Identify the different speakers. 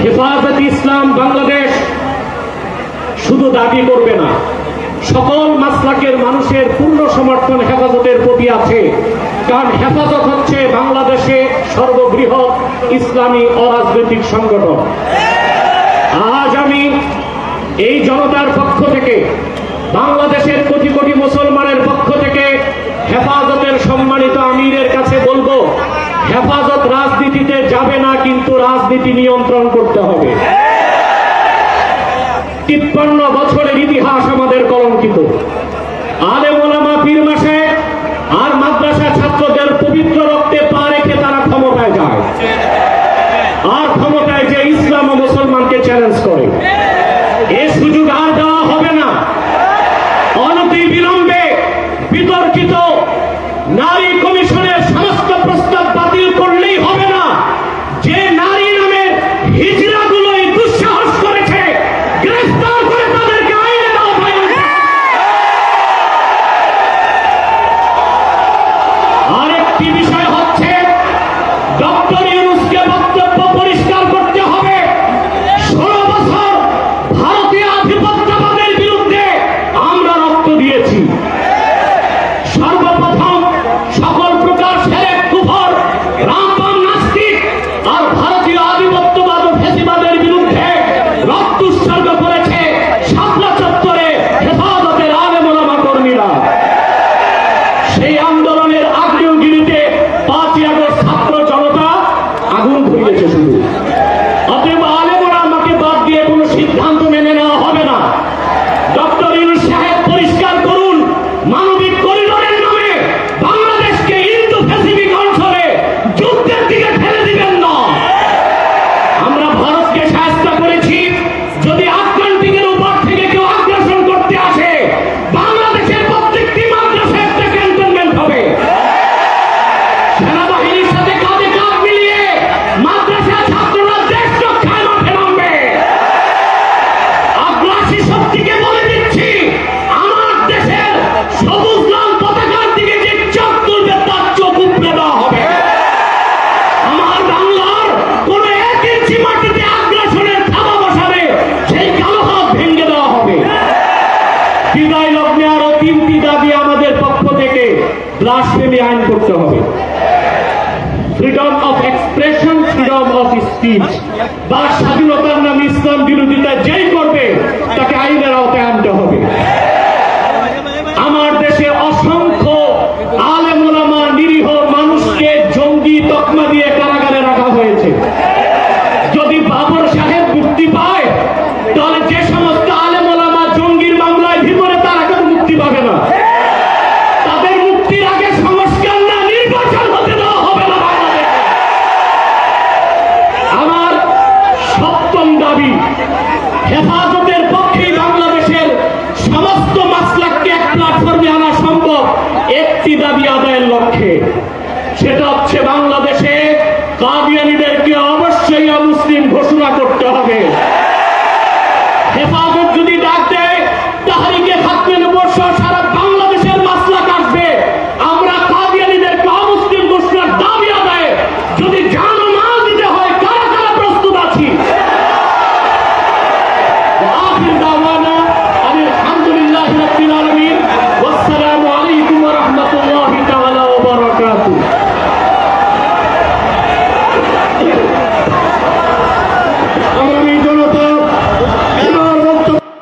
Speaker 1: হেফাজতে ইসলাম বাংলাদেশ শুধু দাবি করবে না, সকল মাসলাকের মানুষের পূর্ণ সমর্থন হেফাজতের প্রতি আছে। কারণ হেফাজত হচ্ছে বাংলাদেশে সর্ববৃহৎ ইসলামী অরাজনৈতিক সংগঠন। আজ আমি এই জনতার পক্ষ থেকে, বাংলাদেশের কোটি কোটি মুসলমানের পক্ষ থেকে হেফাজতের সম্মানিত আমিরের কাছে বলবো, হেফাজত রাজনীতিতে যাবে না, কিন্তু রাজনীতি নিয়ন্ত্রণ করতে হবে। 53 বছরের ইতিহাস আমাদের কলঙ্কিত। আলেম ওলামা পীর মাশায়েখ আর মাদ্রাসা ছাত্রদের পবিত্র রক্তে পা রেখে তারা ক্ষমতায় যায়, আর ক্ষমতায় যে ইসলাম ও মুসলমানকে চ্যালেঞ্জ করে। এই সুযোগ আর দেওয়া হবে না। অনতি বিলম্বে বিতর্কিত নারী কমিশনের সমস্ত প্রস্তাব বাতিল করলেই হবে না। যে নারী নামের হিজড়াগুলোই দুঃসাহস করেছে, গ্রেফতার করে তাদেরকে আইনে দেওয়া হয়। আরেকটি বিষয় হচ্ছে, ডক্টর ইউনূসকে বক্তব্য পরিষ্কার করতে হবে। 16 বছর ভারতীয় আধিপত্যবাদের বিরুদ্ধে আমরা রক্ত দিয়েছি। সর্বপ্রথম সকল প্রকার শিরক, কুফর, রামবাম, নাস্তিক আর ভারতীয় আধিপত্যবাদ ও ফ্যাসিবাদের বিরুদ্ধে রক্ত উৎসর্গ করেছে শাপলা চত্বরে হেফাজতের আলেম ওলামা কর্মীরা। সেই আন্দোলনের আগ্নেয়গিরিতে 5ই আগস্ট ছাত্র জনতা আগুন ধরিয়েছে শুধু। অতএব আলেম ওলামাকে বাদ দিয়ে কোনো সিদ্ধান্ত মেনে নেওয়া হবে না। ডক্টর ইউনূস সাহেব পরিষ্কার করুন, মানবিক করিডোরের নামে বাংলাদেশকে ইন্দো প্যাসিফিক অঞ্চলে যুদ্ধের দিকে ঠেলে দিবেন না। আমরা ভারতকে সাহায্য করেছি। যদি আটলান্টিকের উপর থেকে কেউ আগ্রাসন করতে আসে, বাংলাদেশের প্রত্যেকটি মাদ্রাসায় একটা ক্যান্টনমেন্ট হবে। সেনাবাহিনীর সাথে কাঁধে কাঁধ মিলিয়ে মাদ্রাসার ছাত্ররা দেশ রক্ষায় মাঠে নামবে। আগ্রাসী শক্তিকে বলে দিচ্ছি, আমার দেশের সবুজ লাল পতাকার দিকে যে চোখ তুলবে তার চোখ উপড়ে দেওয়া হবে। আমার বাংলার কোন 1 ইঞ্চি মাটিতে আগ্রাসনের থাবা বসাবে, সেই কালো হাত ভেঙে দেওয়া হবে। বিদায় লগ্নে আরো 3টি দাবি আমাদের পক্ষ থেকে। ব্লাসফেমি আইন করতে হবে, freedom of expression, freedom of speech. বা স্বাধীনতার নামে ইসলাম বিরোধিতা যেই করবে তাকে আইনের আওতায় আনতে হবে। আমার দেশে অসংখ্য আলেম ওলামা, নিরীহ মানুষকে জঙ্গি তকমা দিয়ে কারাগারে রাখা হয়েছে। যদি বাবর সাহেব মুক্তি পায়, তাহলে যে সমস্ত আলেম ওলামা জঙ্গির মামলায় ভিতরে, তারা কেউ মুক্তি পাবে না। তাদের মুক্তির আগে সংস্কার না, নির্বাচন হতে দেওয়া হবে না বাংলাদেশে। আমার 7ম দাবি, হেফাজতের পক্ষেই বাংলাদেশের সমস্ত মাসলাককে এক প্ল্যাটফর্মে আনা সম্ভব একটি দাবি আদায়ের লক্ষ্যে। সেটা হচ্ছে বাংলাদেশে কাদিয়ানীদেরকে অবশ্যই অমুসলিম ঘোষণা করতে হবে। হেফাজত যদি ডাক দেয়, তাহরিকে